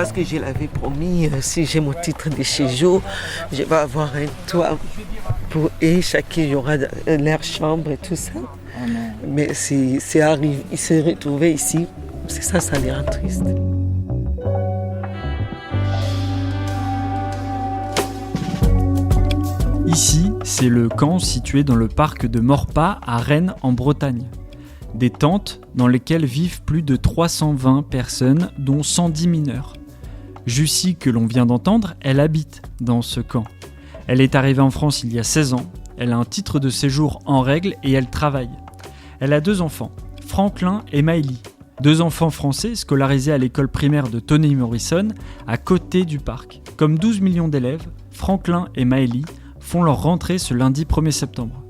parce que je l'avais promis, si j'ai mon titre de séjour, je vais avoir un toit pour eux, chacun y aura leur chambre et tout ça. Oh non. Mais c'est arrivé, ils se retrouvaient ici, c'est ça, ça les rend tristes. Ici, c'est le camp situé dans le parc de Maurepas à Rennes en Bretagne. Des tentes dans lesquelles vivent plus de 320 personnes, dont 110 mineurs. Jussie, que l'on vient d'entendre, elle habite dans ce camp. Elle est arrivée en France il y a 16 ans, elle a un titre de séjour en règle et elle travaille. Elle a 2 enfants, Franklin et Maëlie. 2 enfants français scolarisés à l'école primaire de Toni Morrison, à côté du parc. Comme 12 millions d'élèves, Franklin et Maëlie font leur rentrée ce lundi 1er septembre.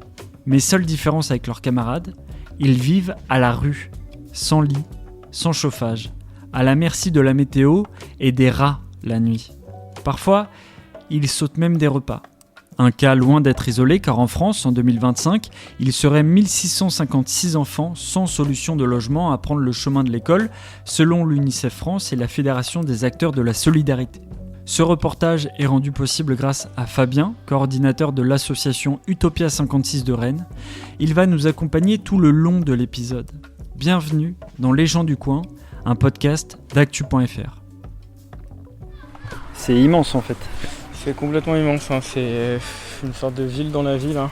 Mais seule différence avec leurs camarades, ils vivent à la rue, sans lit, sans chauffage, à la merci de la météo et des rats la nuit. Parfois, ils sautent même des repas. Un cas loin d'être isolé car en France, en 2025, il serait 1656 enfants sans solution de logement à prendre le chemin de l'école, selon l'UNICEF France et la Fédération des acteurs de la solidarité. Ce reportage est rendu possible grâce à Fabien, coordinateur de l'association Utopia 56 de Rennes. Il va nous accompagner tout le long de l'épisode. Bienvenue dans Les gens du coin, un podcast d'actu.fr. C'est immense en fait. C'est complètement immense, hein. C'est une sorte de ville dans la ville. Hein.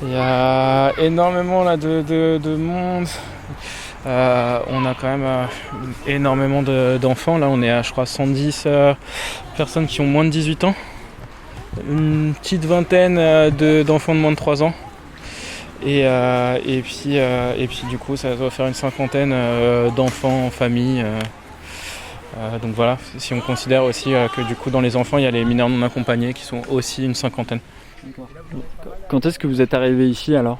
Il y a énormément là, de monde. On a quand même énormément d'enfants. Là, on est à, je crois, 110 personnes qui ont moins de 18 ans. Une petite vingtaine d'enfants de moins de 3 ans. Et puis, du coup, ça doit faire une cinquantaine d'enfants en famille. Donc voilà, si on considère aussi que du coup, dans les enfants, il y a les mineurs non accompagnés qui sont aussi une cinquantaine. D'accord. Quand est-ce que vous êtes arrivé ici alors ?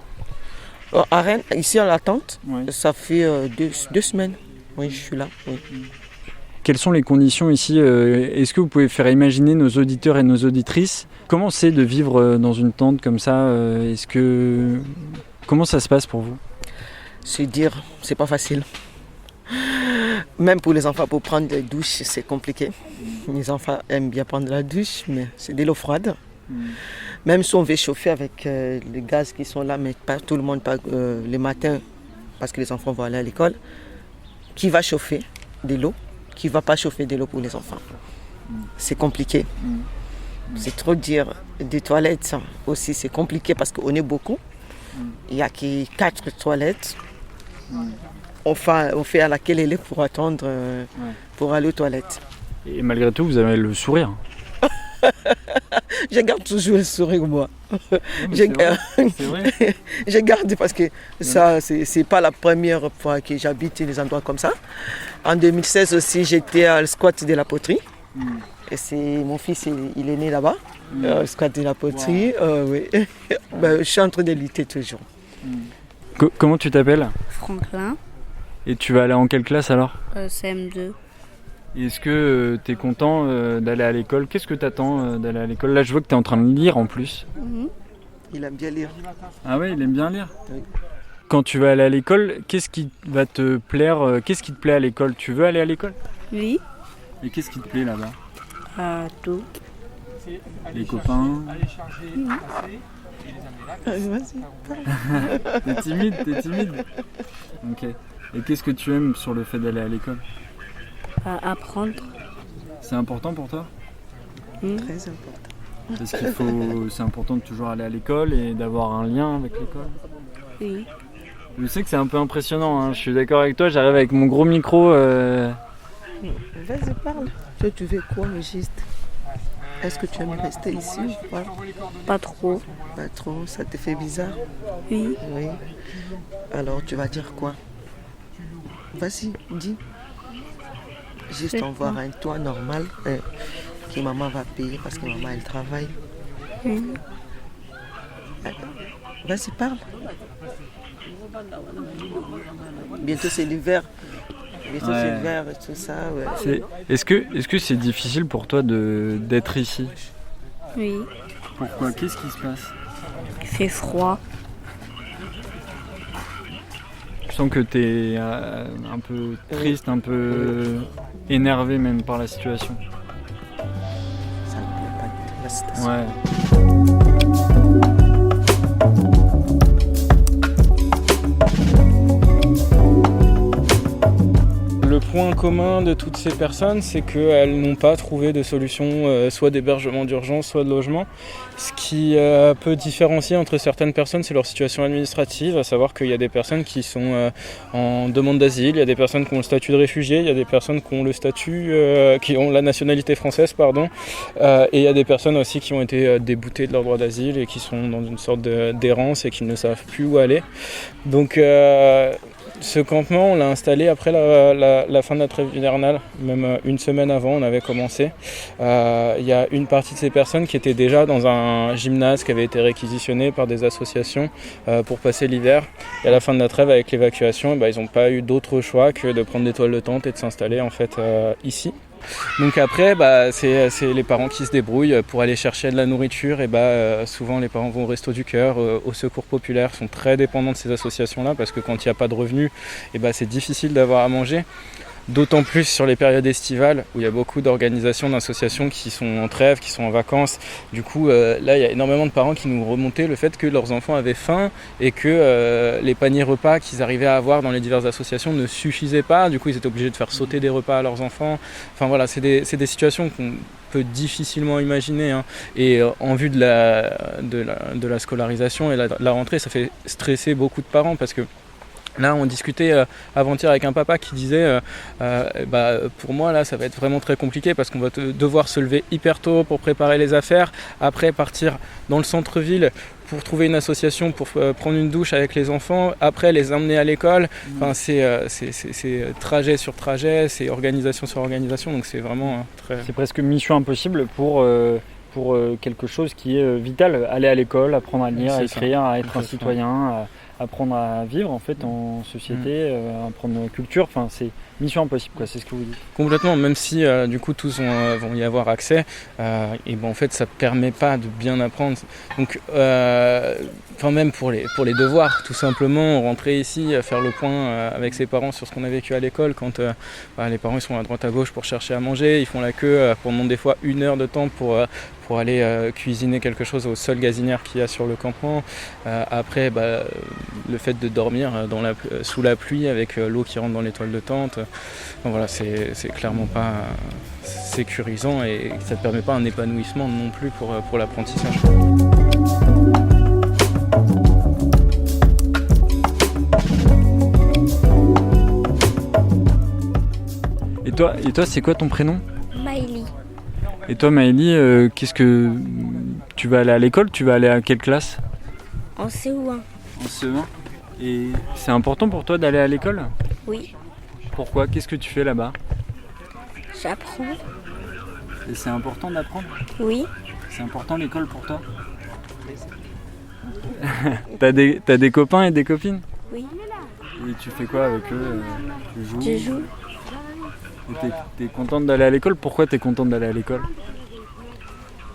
À Rennes, ici à la tente, Oui. ça fait 2 semaines. Oui, je suis là. Oui. Quelles sont les conditions ici ? Est-ce que vous pouvez faire imaginer nos auditeurs et nos auditrices comment c'est de vivre dans une tente comme ça ? Comment ça se passe pour vous ? C'est dire, c'est pas facile. Même pour les enfants, pour prendre des douches, c'est compliqué. Les enfants aiment bien prendre la douche, mais c'est de l'eau froide. Même si on veut chauffer avec les gaz qui sont là, mais pas tout le monde, pas le matin, parce que les enfants vont aller à l'école. Qui va chauffer de l'eau ? Qui ne va pas chauffer de l'eau pour les enfants ? C'est compliqué. C'est trop dire. Des toilettes ça, aussi, c'est compliqué parce qu'on est beaucoup. Il n'y a que 4 toilettes. On fait à laquelle elle est pour attendre, pour aller aux toilettes. Et malgré tout, vous avez le sourire. Je garde toujours le sourire, moi. C'est vrai. Je garde parce que ça, c'est pas la première fois que j'habite des endroits comme ça. En 2016 aussi, j'étais à le squat de la poterie. Et c'est mon fils, il est né là-bas. Le squat de la poterie. Oui. Je suis en train de lutter toujours. Comment tu t'appelles ? Franklin, Et tu vas aller en quelle classe alors ? CM2. Est-ce que tu es content d'aller à l'école ? Qu'est-ce que tu attends d'aller à l'école ? Là, je vois que tu es en train de lire en plus. Il aime bien lire. Ah ouais, il aime bien lire. Oui. Quand tu vas aller à l'école, qu'est-ce qui va te plaire ? Qu'est-ce qui te plaît à l'école ? Tu veux aller à l'école ? Oui, Et qu'est-ce qui te plaît là-bas ? tout. Les copains ? T'es timide. Ok. Et qu'est-ce que tu aimes sur le fait d'aller à l'école ? Apprendre. C'est important pour toi ? Très important. Parce c'est important de toujours aller à l'école et d'avoir un lien avec l'école. Oui. Je sais que c'est un peu impressionnant, hein. Je suis d'accord avec toi, j'arrive avec mon gros micro. Vas-y, parle. Toi, tu veux quoi, juste ? Est-ce que tu aimes rester ici ou pas ? Pas trop. Pas trop, ça te fait bizarre ? Oui. Oui. Alors, tu vas dire quoi ? Vas-y, dis. Juste avoir un toit normal que maman va payer parce que maman, elle travaille. Vas-y, parle. Bientôt, c'est l'hiver. Bientôt, c'est l'hiver et tout ça. Ouais. Est-ce que c'est difficile pour toi d'être ici ? Oui. Pourquoi ? Qu'est-ce qui se passe ? Il fait froid. sens que tu es un peu triste, un peu énervé même par la situation. Ça ne plaît pas du tout, la situation. Ouais. Le point commun de toutes ces personnes, c'est qu'elles n'ont pas trouvé de solution, soit d'hébergement d'urgence, soit de logement. Ce qui peut différencier entre certaines personnes, c'est leur situation administrative, à savoir qu'il y a des personnes qui sont en demande d'asile, il y a des personnes qui ont le statut de réfugié, il y a des personnes qui ont le statut, qui ont la nationalité française, et il y a des personnes aussi qui ont été déboutées de leur droit d'asile et qui sont dans une sorte d'errance et qui ne savent plus où aller. Donc ce campement, on l'a installé après la fin de la trêve hivernale, même une semaine avant, on avait commencé. Il y a une partie de ces personnes qui étaient déjà dans un gymnase qui avait été réquisitionné par des associations pour passer l'hiver. Et à la fin de la trêve, avec l'évacuation, ils n'ont pas eu d'autre choix que de prendre des toiles de tente et de s'installer en fait ici. Donc après, c'est les parents qui se débrouillent pour aller chercher de la nourriture. Et souvent, les parents vont au Resto du Cœur, au Secours Populaire, sont très dépendants de ces associations-là parce que quand il n'y a pas de revenus, c'est difficile d'avoir à manger. D'autant plus sur les périodes estivales où il y a beaucoup d'organisations, d'associations qui sont en trêve, qui sont en vacances. Du coup, là, il y a énormément de parents qui nous remontaient le fait que leurs enfants avaient faim et que les paniers repas qu'ils arrivaient à avoir dans les diverses associations ne suffisaient pas. Du coup, ils étaient obligés de faire sauter des repas à leurs enfants. Enfin voilà, c'est des situations qu'on peut difficilement imaginer. Hein. Et en vue de la scolarisation et la rentrée, ça fait stresser beaucoup de parents parce que là, on discutait avant-hier avec un papa qui disait pour moi, là, ça va être vraiment très compliqué parce qu'on va devoir se lever hyper tôt pour préparer les affaires, après partir dans le centre-ville pour trouver une association pour prendre une douche avec les enfants, après les emmener à l'école. Enfin, c'est trajet sur trajet, c'est organisation sur organisation, donc c'est vraiment très... C'est presque mission impossible pour quelque chose qui est vital, aller à l'école, apprendre à lire, à écrire, à être un citoyen, apprendre à vivre en fait en société, apprendre la culture, enfin c'est mission impossible quoi, c'est ce que vous dites. Complètement, même si du coup tous vont y avoir accès, en fait ça permet pas de bien apprendre. Donc même pour les devoirs, tout simplement, rentrer ici, faire le point avec ses parents sur ce qu'on a vécu à l'école, quand les parents ils sont à droite à gauche pour chercher à manger, ils font la queue pendant des fois 1 heure de temps pour aller cuisiner quelque chose aux seules gazinières qu'il y a sur le campement. Après, le fait de dormir sous la pluie avec l'eau qui rentre dans les toiles de tente, voilà, c'est clairement pas sécurisant et ça ne permet pas un épanouissement non plus pour l'apprentissage. Et toi, c'est quoi ton prénom ? Maëlie. Et toi, Maëlie, qu'est-ce que tu vas aller à l'école ? Tu vas aller à quelle classe ? En CE1. En CE1. Et c'est important pour toi d'aller à l'école ? Oui. Pourquoi ? Qu'est-ce que tu fais là-bas ? J'apprends. Et c'est important d'apprendre ? Oui. C'est important l'école pour toi ? T'as des copains et des copines ? Oui. Et tu fais quoi avec eux ? Tu joues ? Je joue. Et t'es contente d'aller à l'école ? Pourquoi t'es contente d'aller à l'école ?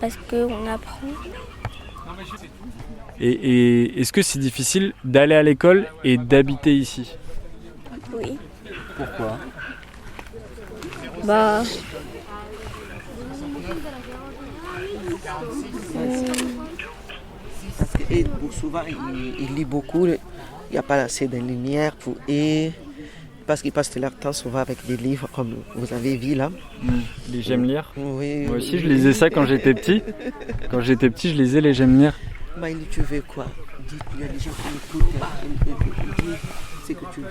Parce qu'on apprend. Et est-ce que c'est difficile d'aller à l'école et d'habiter ici ? Oui. Pourquoi ? Parce que souvent, il lit beaucoup, il n'y a pas assez de lumière pour eux. Parce qu'ils passent leur temps souvent avec des livres comme vous avez vu là. Les J'aime lire. Oui. Moi aussi, je lisais ça quand j'étais petit. Quand j'étais petit, je lisais les J'aime lire. Maëlie, tu veux quoi ? Dis, il y a des gens qui écoutent. Dis ce que tu veux.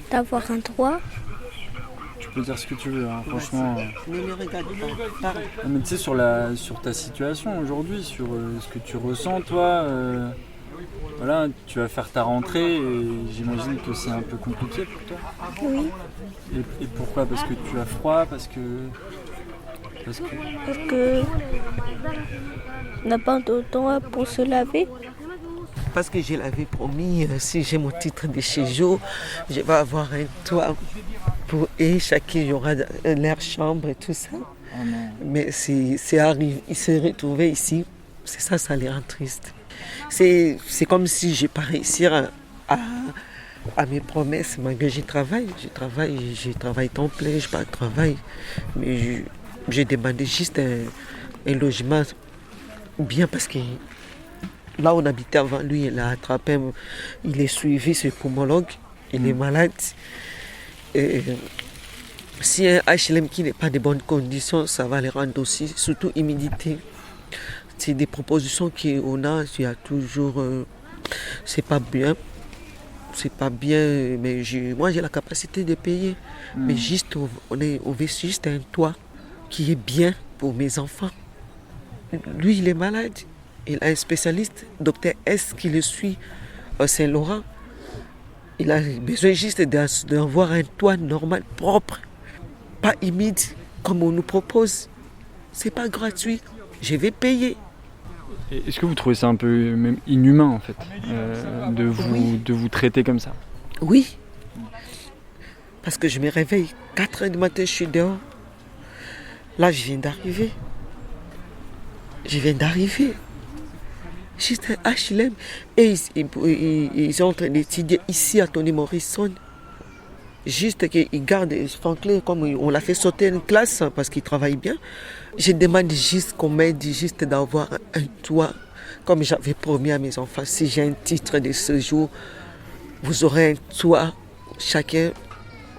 D'avoir un toit. Tu peux dire ce que tu veux, hein, franchement. Ne me regarde pas. Parle. Mais tu sais, sur ta situation aujourd'hui, sur ce que tu ressens, toi, voilà, tu vas faire ta rentrée et j'imagine que c'est un peu compliqué pour toi. Oui. Et pourquoi ? Parce que tu as froid ? Parce que on n'a pas de temps pour se laver. Parce que je l'avais promis, si j'ai mon titre de séjour, je vais avoir un toit pour eux. Chacun y aura leur chambre et tout ça. Oh non. Mais c'est arrivé, il s'est retrouvé ici C'est ça, ça les rend tristes. C'est comme si je n'ai pas réussi à mes promesses, malgré je travaille temps plein, je pas de travail. Mais j'ai demandé juste un logement bien parce que là où on habitait avant, lui, il a attrapé, il est suivi, c'est pneumologue, il est malade. Et si un HLM qui n'est pas de bonnes conditions, ça va les rendre aussi, surtout humidité. C'est des propositions qu'on a, il y a toujours, c'est pas bien, mais moi j'ai la capacité de payer. Mais juste, on veut juste un toit qui est bien pour mes enfants. Lui, il est malade. Il a un spécialiste, docteur S, qui le suit à Saint-Laurent. Il a besoin juste d'avoir un toit normal, propre, pas humide, comme on nous propose. C'est pas gratuit. Je vais payer. Est-ce que vous trouvez ça un peu même inhumain en fait, de vous traiter comme ça? Oui. Parce que je me réveille 4h du matin, je suis dehors. Là, je viens d'arriver. Juste un HLM. Et ils sont en train d'étudier ici à Tony Morrison. Juste qu'ils gardent Franklin, comme on l'a fait sauter une classe parce qu'il travaille bien. Je demande juste qu'on m'aide juste d'avoir un toit. Comme j'avais promis à mes enfants, si j'ai un titre de séjour, vous aurez un toit. Chacun,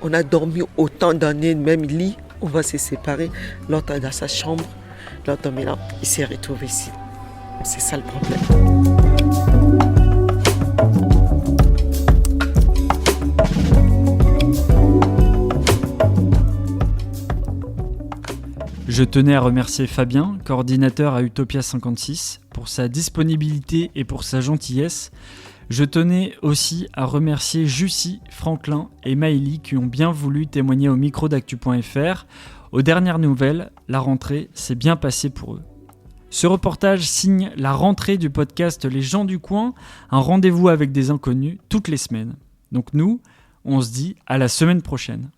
on a dormi autant d'années, même lit, on va se séparer. L'autre est dans sa chambre, l'autre maintenant, il s'est retrouvé ici. C'est ça le problème. Je tenais à remercier Fabien, coordinateur à Utopia 56, pour sa disponibilité et pour sa gentillesse. Je tenais aussi à remercier Jussie, Franklin et Maëlie qui ont bien voulu témoigner au micro d'actu.fr. Aux dernières nouvelles, la rentrée s'est bien passée pour eux. Ce reportage signe la rentrée du podcast Les gens du coin, un rendez-vous avec des inconnus toutes les semaines. Donc nous, on se dit à la semaine prochaine.